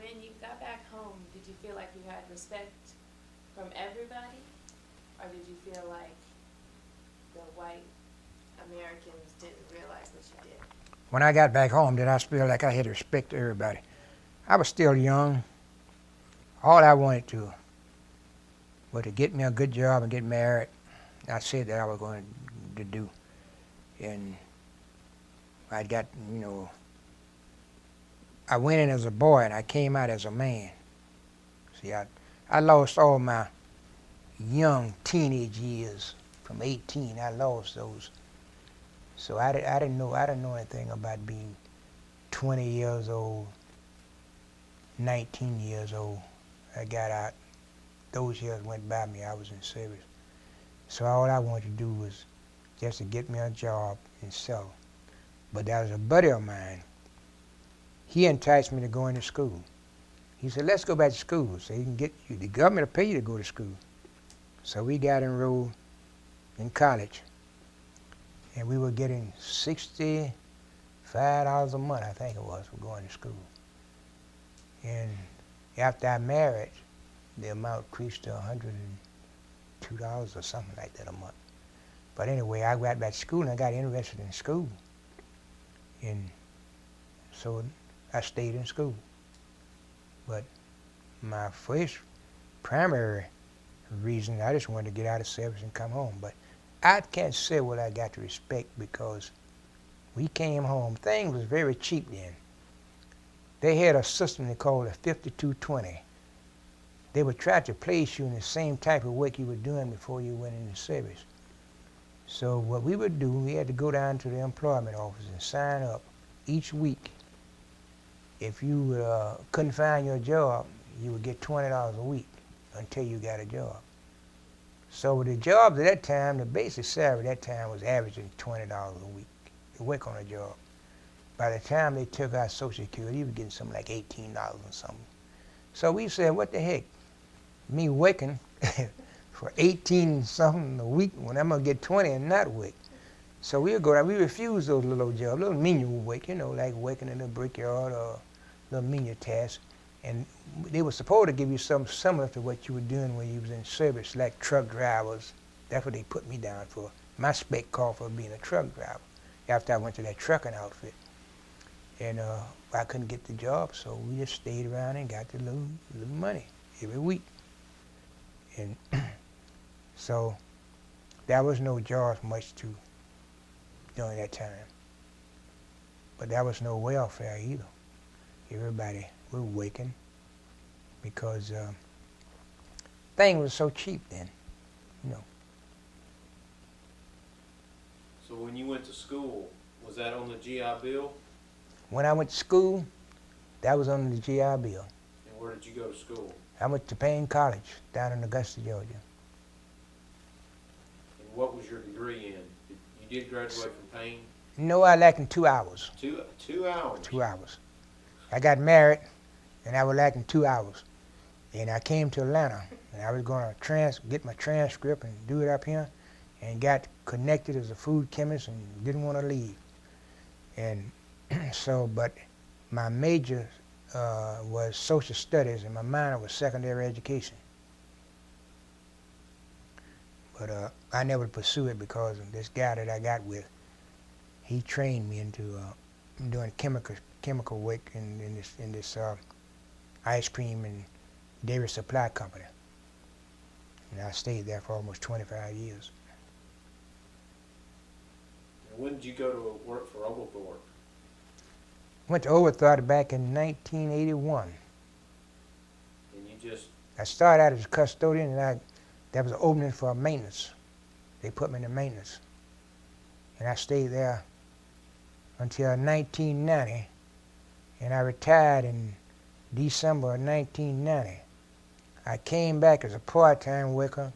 when you got back home, did you feel like you had respect from everybody? Or did you feel like the white Americans didn't realize what you did? When I got back home, did I feel like I had to respect everybody? I was still young. All I wanted to was to get me a good job and get married. I said that I was going to do. And I got, I went in as a boy and I came out as a man. See, I lost all my young teenage years from 18. I lost those. So I didn't know anything about being 20 years old, 19 years old. I got out. Those years went by me. I was in service. So all I wanted to do was just to get me a job and sell. But there was a buddy of mine. He enticed me to go into school. He said, let's go back to school so he can get you. The government will pay you to go to school. So we got enrolled in college. And we were getting $65 a month, I think it was, for going to school. And after I married, the amount increased to $102 or something like that a month. But anyway, I got back to school and I got interested in school. And so I stayed in school. But my first primary reason, I just wanted to get out of service and come home. But I can't say what I got to respect because we came home. Things was very cheap then. They had a system they called a 5220. They would try to place you in the same type of work you were doing before you went into service. So what we would do, we had to go down to the employment office and sign up each week. If you couldn't find your job, you would get $20 a week until you got a job. So the jobs at that time, the basic salary at that time was averaging $20 a week to work on a job. By the time they took out Social Security, you were getting something like $18 or something. So we said, what the heck? Me working for 18 something a week when I'm gonna get 20 and not work. So we would go down, we refused those little jobs, little menial work, like working in a brickyard or little menial tasks. And they were supposed to give you something similar to what you were doing when you was in service, like truck drivers. That's what they put me down for. My spec called for being a truck driver after I went to that trucking outfit. And I couldn't get the job, so we just stayed around and got the little money every week. And so there was no jobs much to during that time. But there was no welfare either. Everybody was working because things were so cheap then, So when you went to school, was that on the GI Bill? When I went to school, that was on the GI Bill. And where did you go to school? I went to Payne College down in Augusta, Georgia. And what was your degree in? You did graduate from Payne? No, I lacking 2 hours. 2 hours? 2 hours. I got married, and I was lacking 2 hours. And I came to Atlanta, and I was going to get my transcript and do it up here, and got connected as a food chemist and didn't want to leave. And so, but my major was social studies, and my minor was secondary education. But I never pursued it because this guy that I got with, he trained me into doing chemical work in this ice cream and dairy supply company. And I stayed there for almost 25 years. And when did you go to work for Oglethorpe? Went to Oglethorpe back in 1981. And you just... I started out as a custodian, and there was an opening for maintenance. They put me in the maintenance. And I stayed there until 1990, and I retired in December of 1990. I came back as a part-time worker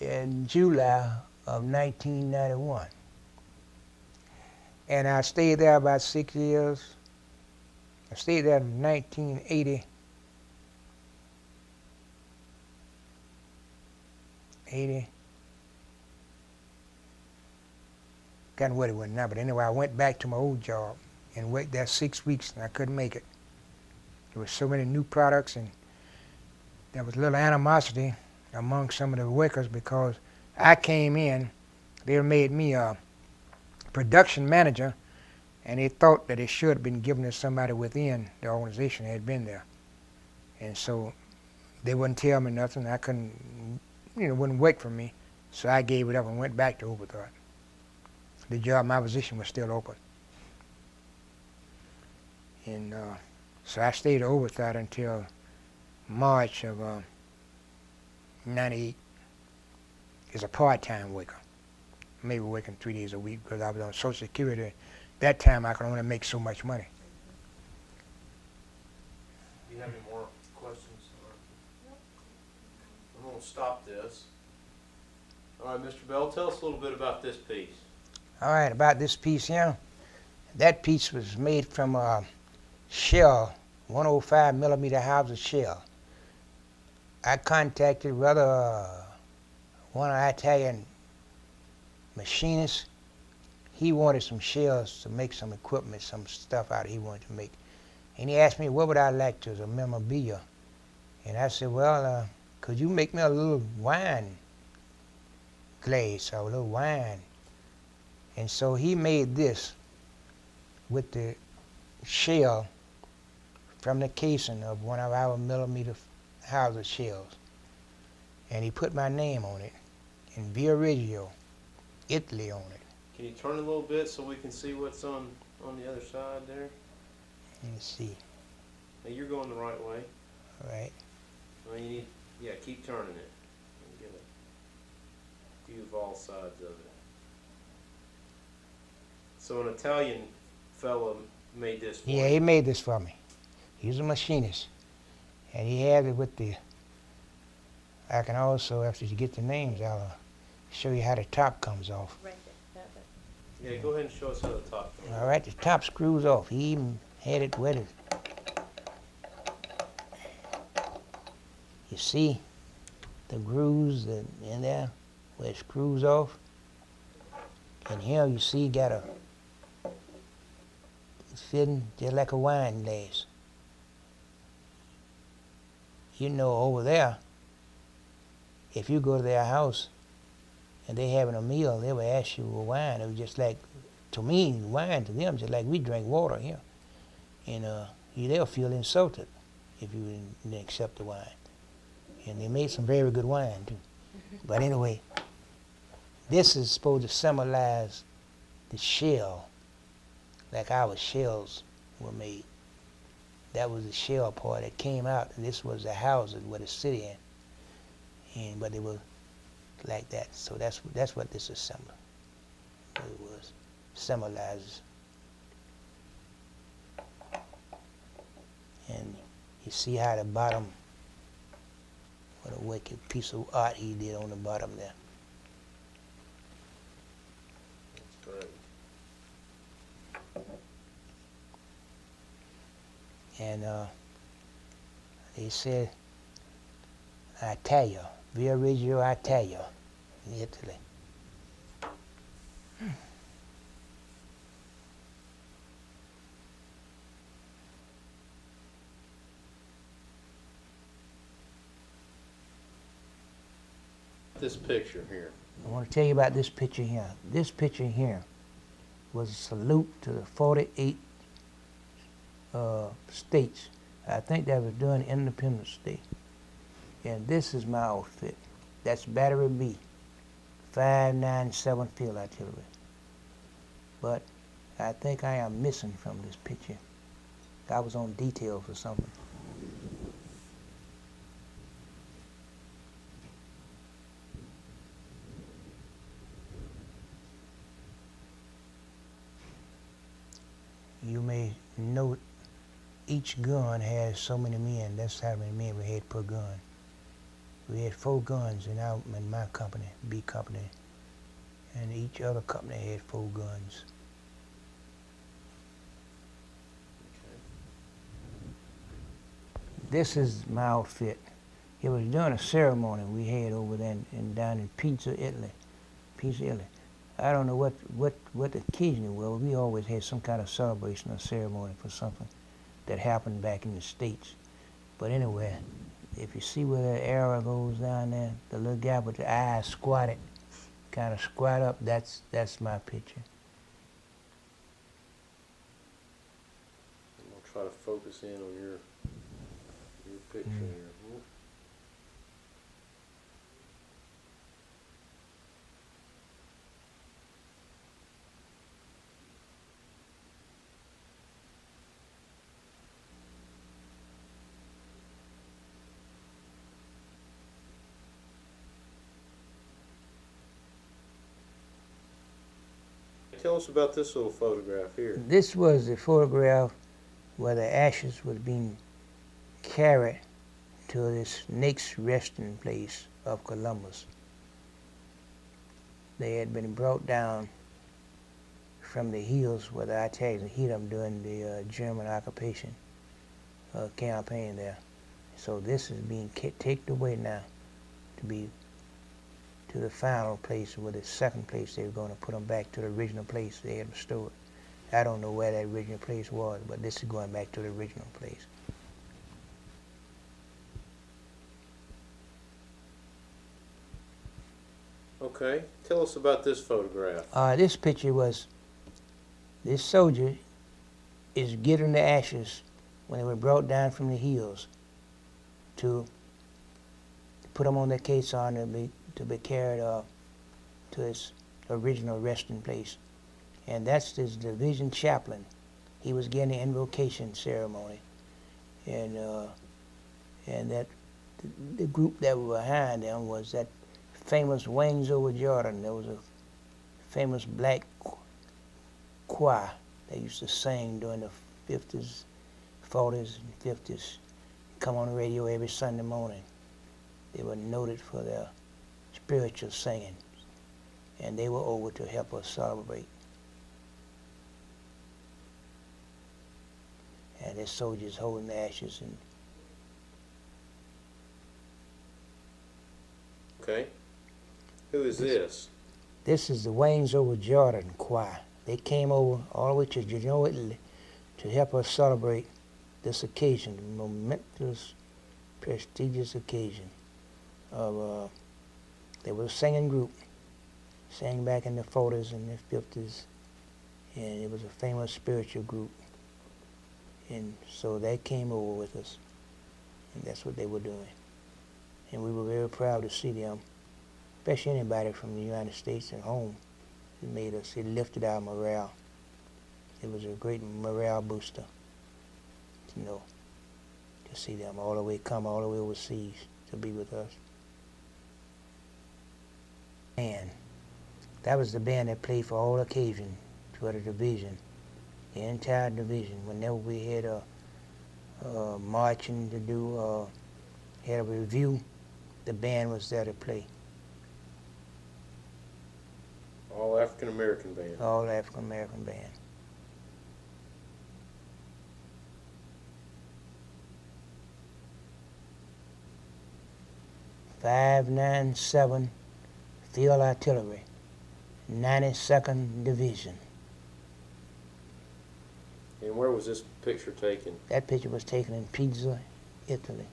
in July of 1991. And I stayed there about 6 years. I stayed there in 1980. 80. Can't what it was now, but anyway, I went back to my old job and worked there 6 weeks, and I couldn't make it. There was so many new products, and there was a little animosity among some of the workers because I came in. They made me a production manager, and they thought that it should have been given to somebody within the organization that had been there. And so they wouldn't tell me nothing. I couldn't, wouldn't work for me. So I gave it up and went back to Overthought. The job, my position was still open. And so I stayed at Overthought until March of 98 as a part-time worker. Maybe working 3 days a week because I was on Social Security. That time I could only make so much money. Do you have any more questions? I'm going to stop this. All right, Mr. Bell, tell us a little bit about this piece. All right, about this piece here. That piece was made from a shell, 105 millimeter Hauser shell. I contacted one Italian machinist. He wanted some shells to make some equipment, some stuff out he wanted to make. And he asked me what would I like to as a memorabilia. And I said, well, could you make me a little wine glass or a little wine? And so he made this with the shell from the casing of one of our millimeter Hauser shells. And he put my name on it and Via Reggio, Italy on it. Can you turn a little bit so we can see what's on the other side there? Let me see. Now you're going the right way. All right. Well, you need, keep turning it and get a view of all sides of it. So an Italian fellow made this for Yeah, you. he made this for me. He's a machinist. And he had it with I can also, after you get the names, I'll show you how the top comes off. Right there. Yeah, go ahead and show us how the top comes. All right, the top screws off. He even had it wetted. You see the grooves in there where it screws off? And here you see it's fitting just like a wine glass. Over there, if you go to their house and they having a meal, they will ask you a wine. It was just like, to me, wine to them, just like we drink water here. And they'll feel insulted if you didn't accept the wine. And they made some very good wine, too. But anyway, this is supposed to symbolize the shell, like our shells were made. That was the shell part that came out, and this was the houses where the city in. But they were like that. So that's what this is symbol. It was symbolizes. And you see how the bottom, what a wicked piece of art he did on the bottom there. That's great. And they said, Italia, Via Reggio Italia, in Italy. This picture here. I want to tell you about this picture here. This picture here was a salute to the 48 states. I think that was during Independence Day. And this is my outfit. That's Battery B, 597 field artillery. But I think I am missing from this picture. I was on detail for something. You may note each gun has so many men. That's how many men we had per gun. We had 4 guns in my company, B company, and each other company had 4 guns. This is my outfit. It was during a ceremony we had over there down in Pisa, Italy. I don't know what the occasion was. We always had some kind of celebration or ceremony for something that happened back in the States. But anyway, if you see where that arrow goes down there, the little guy with the eyes squatted, kind of squat up, that's my picture. I'm gonna try to focus in on your picture here. Tell us about this little photograph here. This was the photograph where the ashes was being carried to this next resting place of Columbus. They had been brought down from the hills where the Italians hit them during the German occupation campaign there. So this is being taken away now to be to the final place, or the second place they were going to put them back to the original place they had restored. I don't know where that original place was, but this is going back to the original place. Okay, tell us about this photograph. This picture was, this soldier is getting the ashes when they were brought down from the hills to put them on their caisson to be carried to its original resting place. And that's his division chaplain. He was getting the invocation ceremony. And that the group that was behind them was that famous Wings Over Jordan. There was a famous black choir they used to sing during the 50s, 40s, and 50s. Come on the radio every Sunday morning. They were noted for their spiritual singing, and they were over to help us celebrate. And the soldiers holding the ashes. And okay, who is this? This is the Wings Over Jordan choir. They came over all the way to Genoa, Italy, to help us celebrate this occasion, the momentous, prestigious occasion of. They were a singing group, sang back in the 40s and the 50s, and it was a famous spiritual group. And so they came over with us, and that's what they were doing. And we were very proud to see them, especially anybody from the United States and home. It lifted our morale. It was a great morale booster, to see them come all the way overseas to be with us. And that was the band that played for all occasions for the division, the entire division. Whenever we had a marching to do, had a review, the band was there to play. All African American band. All African American band. .597 Field Artillery, 92nd Division. And where was this picture taken? That picture was taken in Pisa, Italy.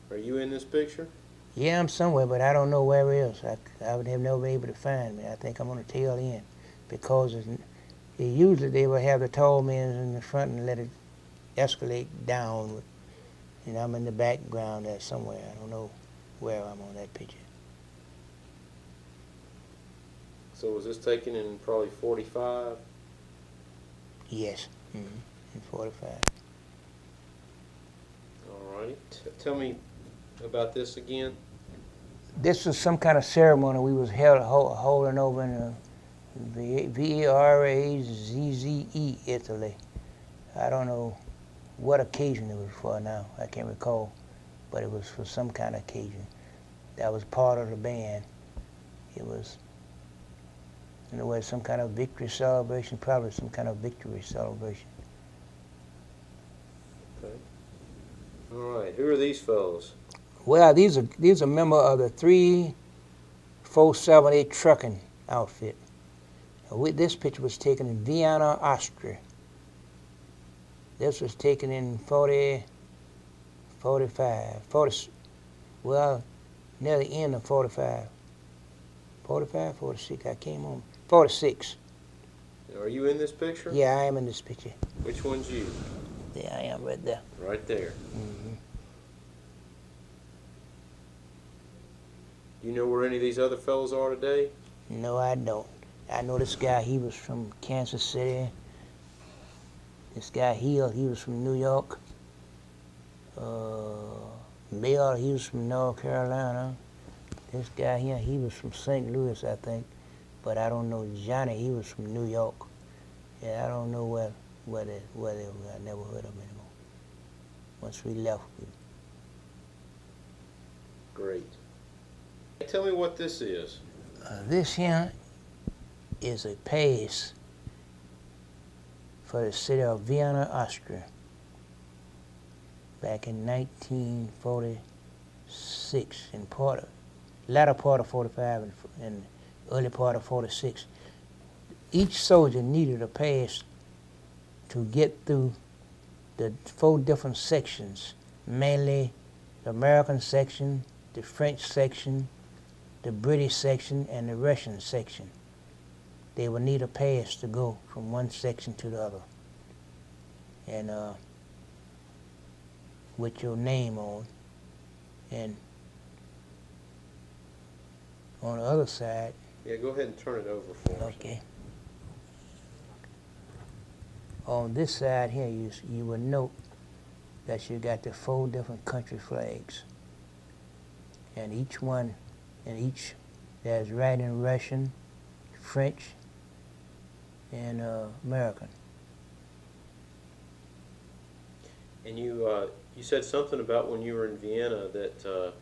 Are you in this picture? Yeah, I'm somewhere, but I don't know where it is. I would have never been able to find me. I think I'm on the tail end, because usually they would have the tall men in the front and let it escalate down. And I'm in the background there somewhere. I don't know where I'm on that picture. So was this taken in probably 45? Yes, in 45. All right. Tell me about this again. This was some kind of ceremony we was holding over in Varazze, Italy. I don't know what occasion it was for now. I can't recall, but it was for some kind of occasion. That was part of the band. It was, in a way, some kind of victory celebration, probably some kind of victory celebration. Okay. All right. Who are these fellows? Well, these are members of the 3478 trucking outfit. This picture was taken in Vienna, Austria. This was taken in 45, well, near the end of 45. 45, 46, I came home. 46. Are you in this picture? Yeah, I am in this picture. Which one's you? There I am right there. Right there. Mm-hmm. Do you know where any of these other fellows are today? No, I don't. I know this guy, he was from Kansas City. This guy Hill, he was from New York. Bill, he was from North Carolina. This guy here, he was from St. Louis, I think. But I don't know Johnny, he was from New York. Yeah, I don't know where they were. I never heard of them anymore. Once we left. Great. Tell me what this is. This here is a pass for the city of Vienna, Austria, back in 1946, in latter part of 45 and early part of 46. Each soldier needed a pass to get through the 4 different sections, mainly the American section, the French section, the British section, and the Russian section. They would need a pass to go from one section to the other. And with your name on. And on the other side. Yeah, go ahead and turn it over for us. Okay. On this side here, you will note that you got the 4 different country flags. And each one, there's writing Russian, French, and American. And you said something about when you were in Vienna that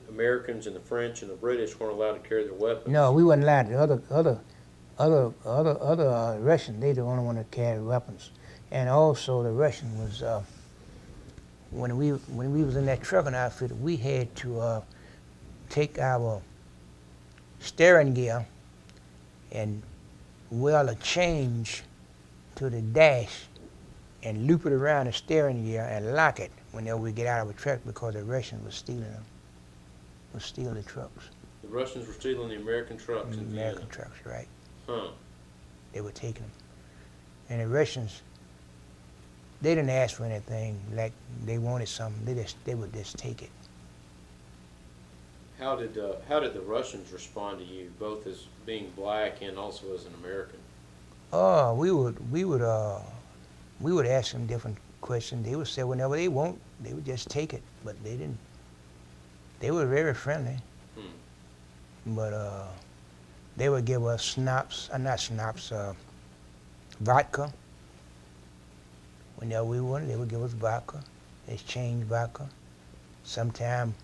Americans and the French and the British weren't allowed to carry their weapons. No, we weren't allowed. The other Russians, they the only one that carried weapons. And also the Russian was when we was in that trucking outfit, we had to take our steering gear and weld a change to the dash and loop it around the steering gear and lock it whenever we get out of a truck, because the Russians was stealing them, was stealing the trucks. The Russians were stealing the American trucks in Vienna. American trucks, right. Huh. They were taking them. And the Russians, they didn't ask for anything. Like they wanted something, they would just take it. How did the Russians respond to you, both as being black and also as an American? Oh, we would ask them different questions. They would say whenever they want, they would just take it. But they didn't. They were very friendly. But they would give us vodka. Whenever we wanted, they would give us vodka, exchange vodka. Sometimes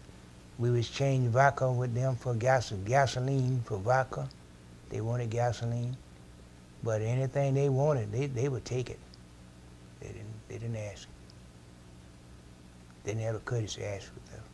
we would exchange vodka with them for gasoline for vodka. They wanted gasoline. But anything they wanted, they would take it. They didn't ask. They never courtesy ask for stuff.